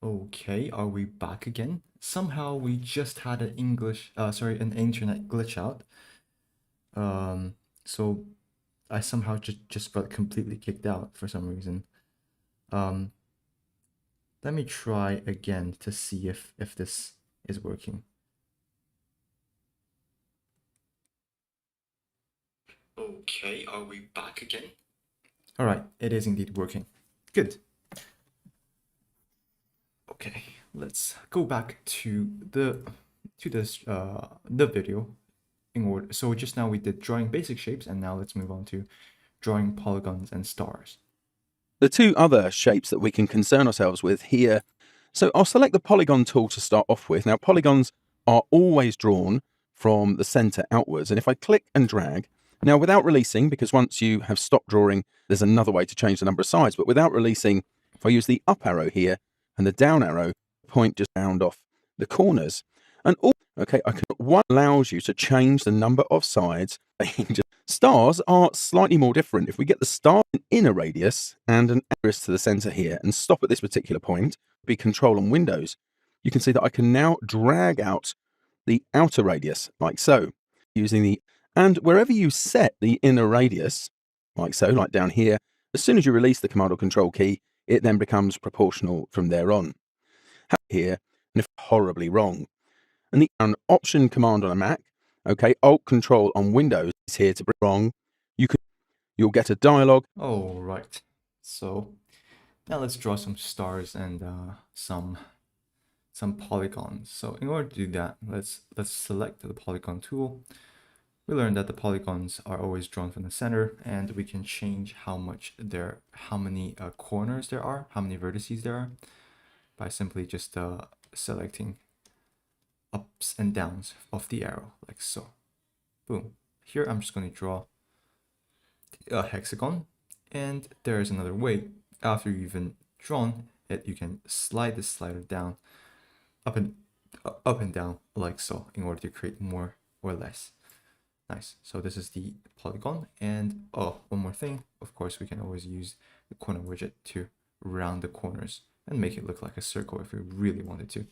Okay, are we back again? Somehow we just had an internet glitch out. So I somehow just got completely kicked out for some reason. Um, Let me try again to see if this is working. Okay, are we back again? All right, it is indeed working. Good. Okay, let's go back to the video in order. So just now we did drawing basic shapes, and now let's move on to drawing polygons and stars. The two other shapes that we can concern ourselves with here. So I'll select the polygon tool to start off with. Now polygons are always drawn from the center outwards. And if I click and drag, now without releasing, because once you have stopped drawing, there's another way to change the number of sides, but without releasing, if I use the up arrow here and the down arrow, point just round off the corners. And one allows you to change the number of sides. Stars are slightly more different. If we get the star an inner radius and an radius to the center here and stop at this particular point, be control on Windows, you can see that I can now drag out the outer radius like so, and wherever you set the inner radius, like so, like down here, as soon as you release the Command or Control key, it then becomes proportional from there on. Here, and if horribly wrong. And the Option Command on a Mac, okay, Alt Control on Windows is here to bring wrong. You'll get a dialog. Oh, right. So now let's draw some stars and some polygons. So in order to do that, let's select the polygon tool. We learned that the polygons are always drawn from the center, and we can change how many corners there are, how many vertices there are, by simply just selecting ups and downs of the arrow, like so. Boom. Here I'm just going to draw a hexagon, and there is another way. After you've even drawn it, you can slide the slider down, up and down, like so, in order to create more or less. Nice. So this is the polygon, and one more thing. Of course, we can always use the corner widget to round the corners and make it look like a circle if we really wanted to.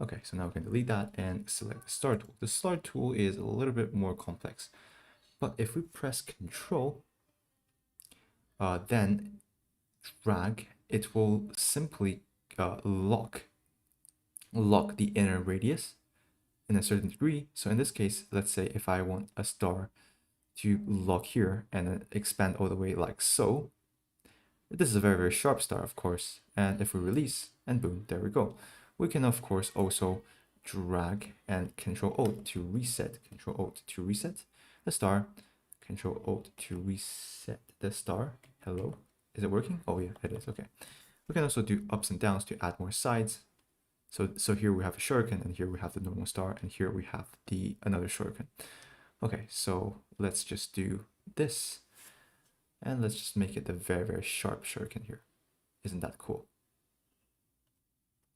Okay, so now we can delete that and select the star tool. The star tool is a little bit more complex, but if we press Control, then drag, it will simply lock the inner radius in a certain degree. So in this case, let's say if I want a star to lock here and then expand all the way like so, this is a very, very sharp star, of course. And if we release, and boom, there we go. We can, of course, also drag and Control-Alt to reset, Control-Alt to reset the star, Control-Alt to reset the star. Hello, is it working? Oh yeah, it is, okay. We can also do ups and downs to add more sides. So here we have a shuriken, and here we have the normal star, and here we have another shuriken. Okay, so let's just do this, and let's just make it a very, very sharp shuriken here. Isn't that cool?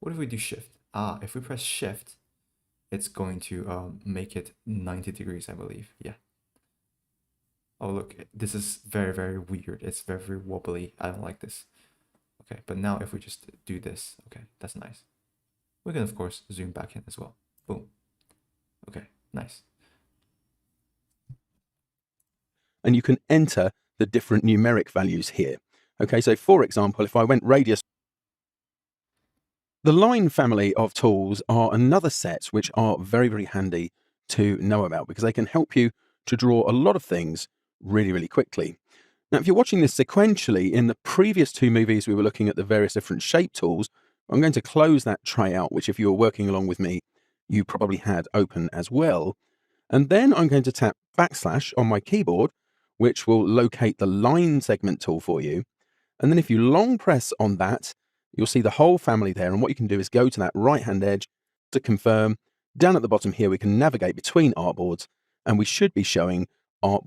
What if we do shift? If we press shift, it's going to make it 90 degrees, I believe. Yeah. Oh, look, this is very, very weird. It's very, very wobbly. I don't like this. Okay, but now if we just do this, okay, that's nice. We can, of course, zoom back in as well. Boom. Okay, nice. And you can enter the different numeric values here. Okay, so for example, if I went radius, the line family of tools are another set which are very, very handy to know about because they can help you to draw a lot of things really, really quickly. Now, if you're watching this sequentially, in the previous two movies, we were looking at the various different shape tools. I'm going to close that tray out, which if you were working along with me, you probably had open as well. And then I'm going to tap backslash on my keyboard, which will locate the line segment tool for you. And then if you long press on that, you'll see the whole family there. And what you can do is go to that right-hand edge to confirm. Down at the bottom here, we can navigate between artboards, and we should be showing art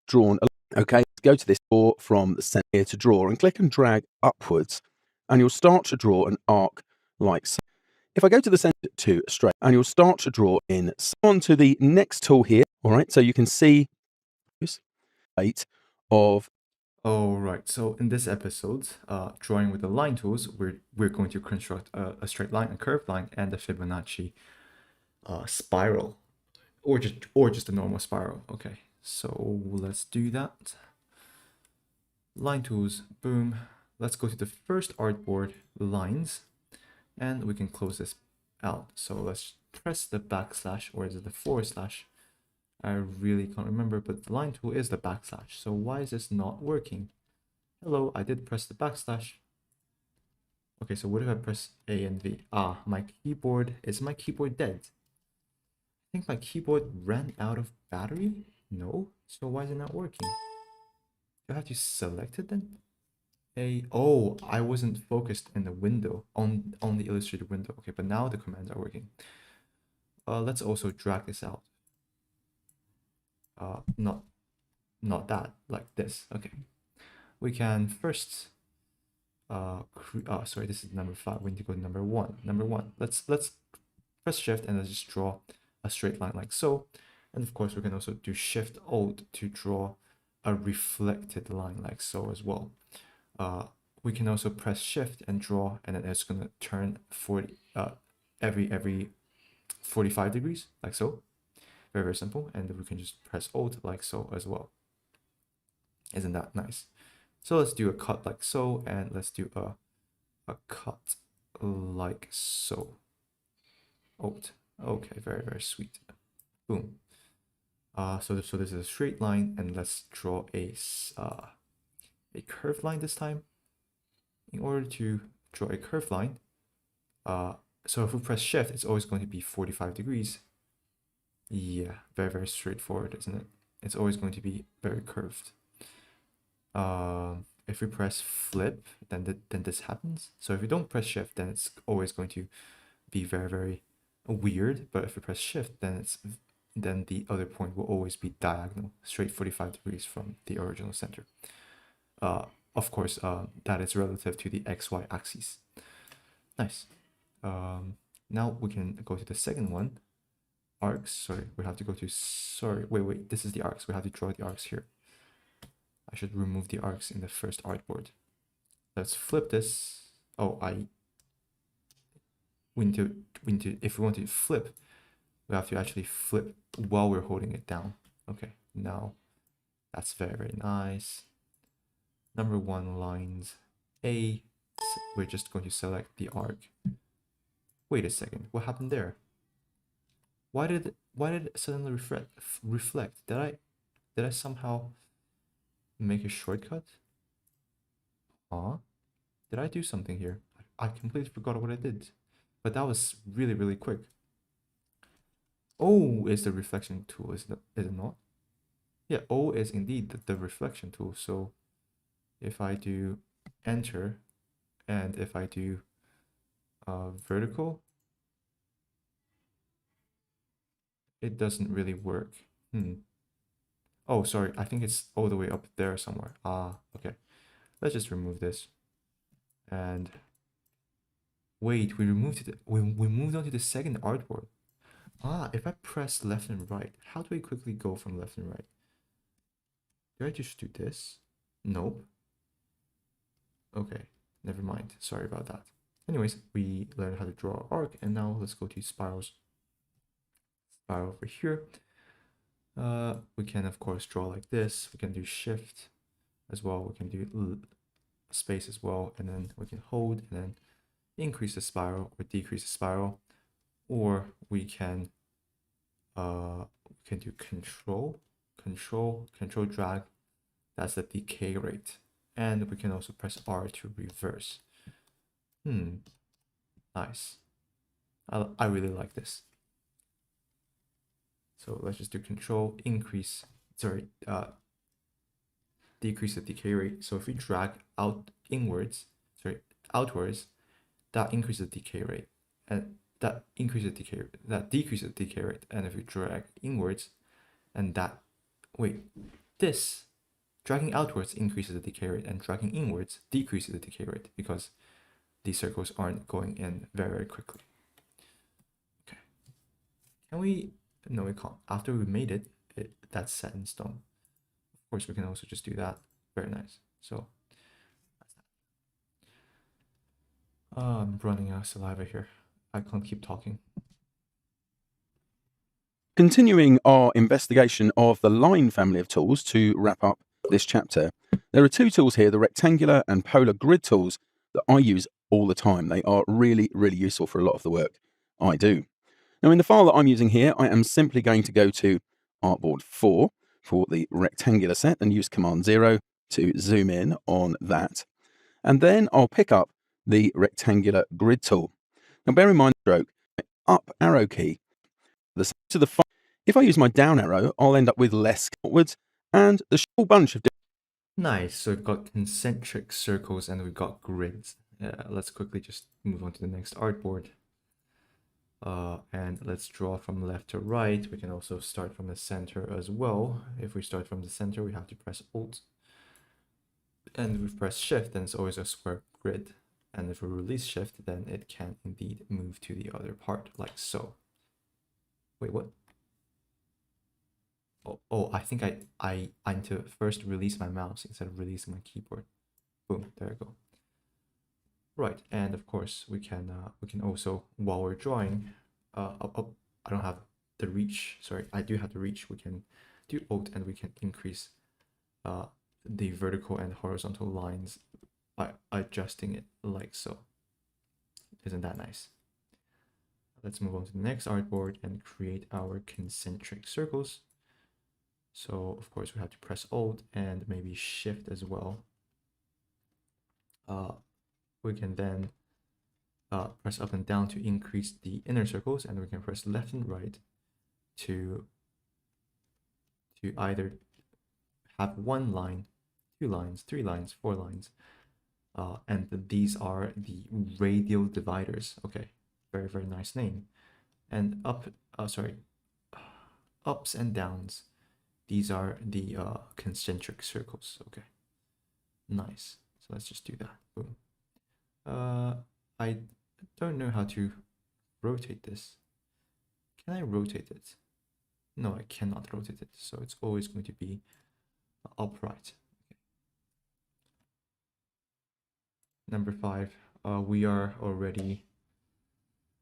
drawn. Okay, go to this door from the center here to draw and click and drag upwards, and you'll start to draw an arc like so. If I go to the center to straight, and you'll start to draw in. So on to the next tool here. All right, so you can see 8 of All right, so in this episode, drawing with the line tools, we're going to construct a straight line, a curved line, and a Fibonacci spiral, or just a normal spiral. Okay, so let's do that. Line tools, boom. Let's go to the first artboard, lines, and we can close this out. So let's press the backslash, or is it the forward slash? I really can't remember, but the line tool is the backslash. So why is this not working? Hello, I did press the backslash. Okay, so what if I press A and V? Ah, my keyboard, is my keyboard dead? I think my keyboard ran out of battery? No, so why is it not working? Do I have to select it then? Oh, I wasn't focused in the window, on the Illustrator window. Okay, but now the commands are working. Let's also drag this out. Not that, like this. Okay, we can first sorry, this is number 5. We need to go to number 1. Number 1, let's press shift and let's just draw a straight line like so. And of course we can also do shift alt to draw a reflected line like so as well. We can also press shift and draw, and then it's going to turn 40 every 45 degrees like so. Very, very simple. And we can just press alt like so as well. Isn't that nice? So let's do a cut like so, and let's do a cut like so. Alt. Okay, very, very sweet. Boom. So this is a straight line, and let's draw a curved line this time. In order to draw a curved line, so if we press shift, it's always going to be 45 degrees. Yeah, very, very straightforward, isn't it? It's always going to be very curved. If we press flip, then this happens. So if we don't press shift, then it's always going to be very, very weird. But if we press shift, then the other point will always be diagonal, straight 45 degrees from the original center. Of course, that is relative to the XY axis. Nice. Now we can go to the second one. Arcs. Sorry, we have to go to. Sorry, wait. This is the arcs. We have to draw the arcs here. I should remove the arcs in the first artboard. Let's flip this. Oh, we need to, if we want to flip, we have to actually flip while we're holding it down. Okay, now that's very, very nice. Number 1, lines A. We're just going to select the arc. Wait a second, what happened there? Why did it suddenly reflect? Did I somehow make a shortcut? Huh? Did I do something here? I completely forgot what I did. But that was really, really quick. O is the reflection tool, is it not? Yeah, O is indeed the reflection tool. So if I do enter, and if I do vertical, it doesn't really work. Oh, sorry, I think it's all the way up there somewhere. Ah, okay. Let's just remove this. And wait, we removed it. We moved on to the second artboard. Ah, if I press left and right, how do we quickly go from left and right? Do I just do this? Nope. Okay, never mind. Sorry about that. Anyways, we learned how to draw arc, and now let's go to spirals. Spiral over here. We can of course draw like this. We can do shift as well. We can do space as well, and then we can hold and then increase the spiral or decrease the spiral, or we can do control drag. That's the decay rate, and we can also press R to reverse. Nice. I really like this. So let's just do control, decrease the decay rate. So if we drag outwards, that increases the decay rate, and that decreases the decay rate. And if we drag inwards, and dragging outwards increases the decay rate, and dragging inwards decreases the decay rate because these circles aren't going in very, very quickly. Okay. Can we? No, we can't. After we made it, that's set in stone. Of course, we can also just do that. Very nice. So I'm running out of saliva here. I can't keep talking. Continuing our investigation of the line family of tools to wrap up this chapter, there are two tools here, the rectangular and polar grid tools, that I use all the time. They are really, really useful for a lot of the work I do. Now, in the file that I'm using here, I am simply going to go to Artboard 4 for the rectangular set and use Command 0 to zoom in on that. And then I'll pick up the rectangular grid tool. Now, bear in mind, stroke, up arrow key, to the file. If I use my down arrow, I'll end up with less outwards and a whole bunch of. Nice. So we've got concentric circles and we've got grids. Let's quickly just move on to the next artboard. And let's draw from left to right. We can also start from the center as well. If we start from the center, we have to press Alt. And we press Shift, then it's always a square grid. And if we release Shift, then it can indeed move to the other part, like so. Wait, what? Oh, I think I need to first release my mouse instead of releasing my keyboard. Boom, there we go. Right, and of course we can also, while we're drawing, I don't have the reach. Sorry, I do have the reach. We can do Alt and we can increase the vertical and horizontal lines by adjusting it like so. Isn't that nice? Let's move on to the next artboard and create our concentric circles. So of course we have to press Alt and maybe Shift as well. We can then press up and down to increase the inner circles, and we can press left and right to either have 1 line, 2 lines, 3 lines, 4 lines. And these are the radial dividers. Okay, very, very nice name. And ups and downs. These are the concentric circles. Okay, nice. So let's just do that. Boom. I don't know how to rotate this. Can I rotate it? No, I cannot rotate it. So it's always going to be upright. Okay. Number 5. We are already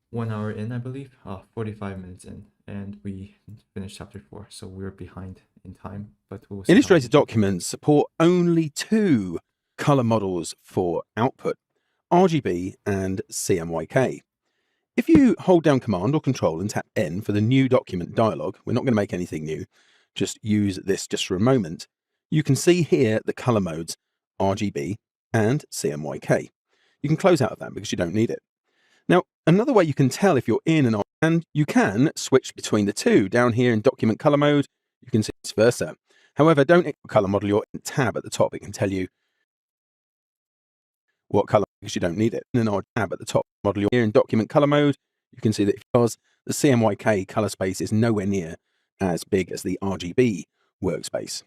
1 hour in, I believe. 45 minutes in, and we finished chapter 4. So we're behind in time, but we'll see. Illustrator documents support only 2 color models for output, RGB and CMYK. If you hold down Command or Control and tap N for the new document dialog, we're not going to make anything new, just use this just for a moment, you can see here the color modes RGB and CMYK. You can close out of that because you don't need it. Now, another way you can tell if you're in and on, and you can switch between the two. Down here in document color mode, you can see vice versa. However, don't color model your tab at the top. It can tell you what color because you don't need it. And our tab at the top model here in document color mode, you can see that because the CMYK color space is nowhere near as big as the RGB workspace.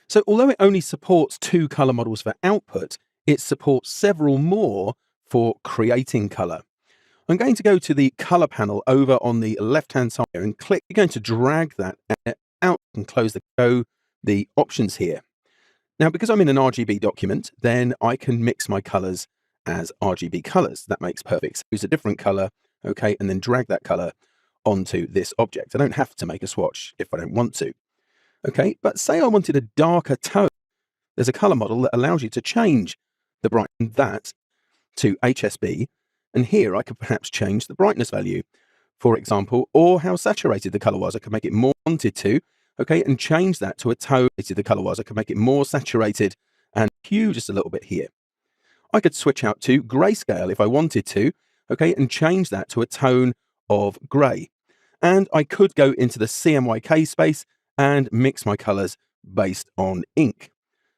So although it only supports 2 color models for output, it supports several more for creating color. I'm going to go to the color panel over on the left-hand side and click. You're going to drag that out and close the options here. Now, because I'm in an RGB document, then I can mix my colors as RGB colors. That makes perfect sense. Use a different color, okay, and then drag that color onto this object. I don't have to make a swatch if I don't want to. Okay, but say I wanted a darker tone. There's a color model that allows you to change the brightness that to HSB, and here I could perhaps change the brightness value, for example, or how saturated the color was. I could make it more wanted to, okay, and change that to a tone. The color was. I could make it more saturated and hue just a little bit here. I could switch out to grayscale if I wanted to, okay, and change that to a tone of gray. And I could go into the CMYK space and mix my colors based on ink.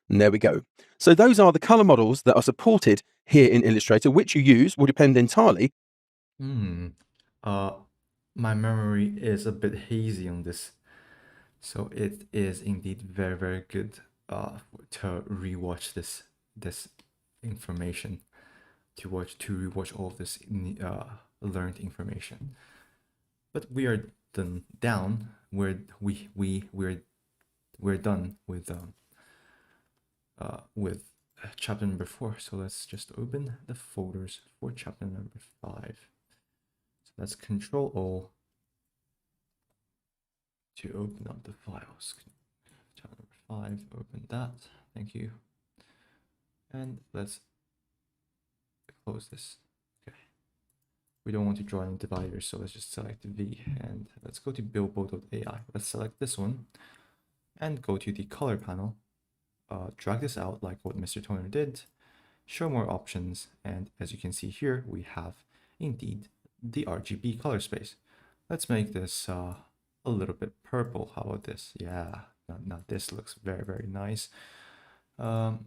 And there we go. So those are the color models that are supported here in Illustrator. Which you use will depend entirely. My memory is a bit hazy on this. So it is indeed very, very good to rewatch this information, to rewatch all of this learned information. But we are done. We're done with chapter number 4. So let's just open the folders for chapter number 5. So let's Control O to open up the files. Chapter number 5, open that. Thank you. And let's close this. Okay. We don't want to draw any dividers, so let's just select V and let's go to Bilbo.ai. Let's select this one and go to the color panel. Drag this out like what Mr. Toner did. Show more options, and as you can see here, we have indeed the RGB color space. Let's make this a little bit purple. How about this? Yeah, now this looks very, very nice.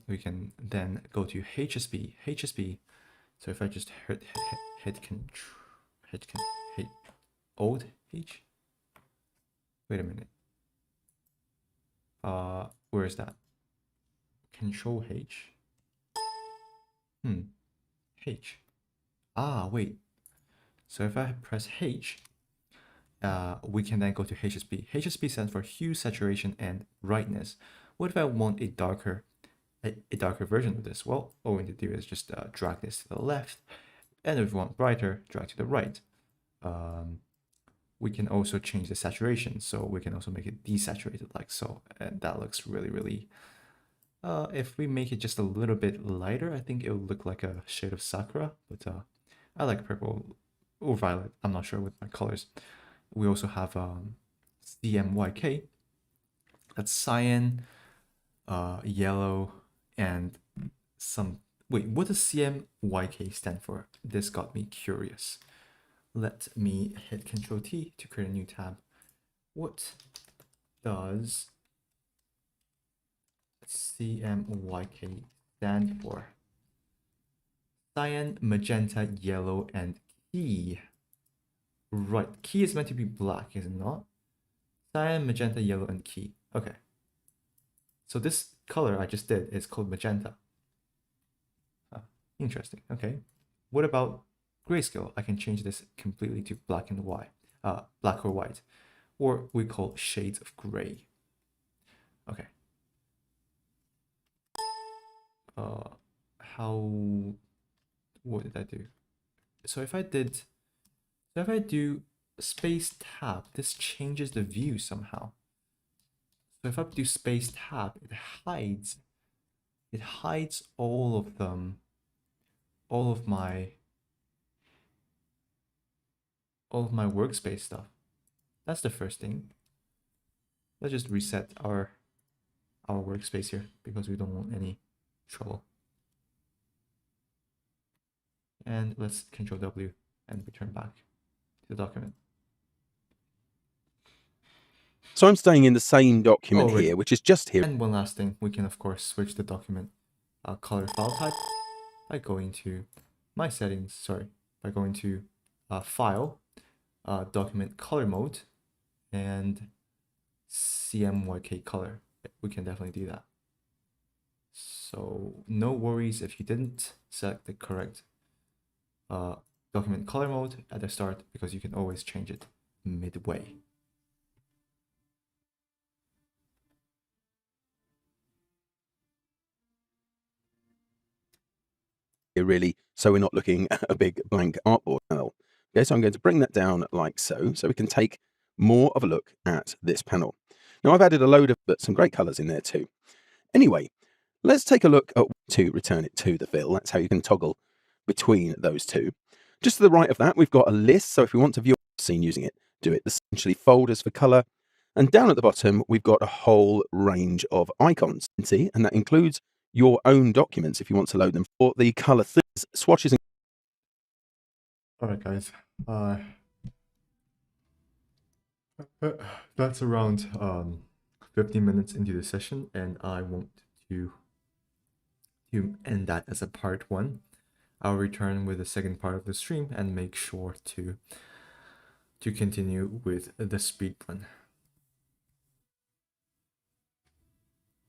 We can then go to HSB. So if I just hit Alt H. Wait a minute. Where is that? Control H. H. Ah, wait. So if I press H, we can then go to HSB. HSB stands for hue, saturation, and brightness. What if I want a darker version of this? Well, all we need to do is just drag this to the left, and if we want brighter, drag to the right. We can also change the saturation, so we can also make it desaturated like so, and that looks really, really. If we make it just a little bit lighter, I think it will look like a shade of sakura, but I like purple or violet. I'm not sure with my colors. We also have CMYK. That's cyan, yellow, and some. Wait, what does CMYK stand for? This got me curious. Let me hit Control T to create a new tab. What does CMYK stand for? Cyan, magenta, yellow, and key. Right, key is meant to be black, is it not? Cyan, magenta, yellow, and key. Okay. So this color I just did is called magenta. Interesting. Okay. What about grayscale? I can change this completely to black and white, black or white, or we call shades of gray. Okay. What did I do? So if I do space tab, this changes the view somehow. So if I do space tab, it hides all of them, all of my workspace stuff. That's the first thing. Let's just reset our workspace here because we don't want any trouble. And let's Control W and return back to the document. So I'm staying in the same document here, which is just here. And one last thing, we can of course switch the document color file type by going to my settings, sorry, by going to file, document color mode, and CMYK color. We can definitely do that. So no worries if you didn't select the correct document color mode at the start, because you can always change it midway. Really, so we're not looking at a big blank artboard panel. Okay, so I'm going to bring that down like so we can take more of a look at this panel. Now I've added a load of some great colors in there too. Anyway, let's take a look at to return it to the fill. That's how you can toggle between those two. Just to the right of that, we've got a list. So if we want to view a scene using it, do it. Essentially folders for color. And down at the bottom, we've got a whole range of icons. And that includes your own documents if you want to load them for the color themes, swatches. All right, guys. That's around 15 minutes into the session, and I want to end that as a part 1. I'll return with the second part of the stream and make sure to continue with the speedrun.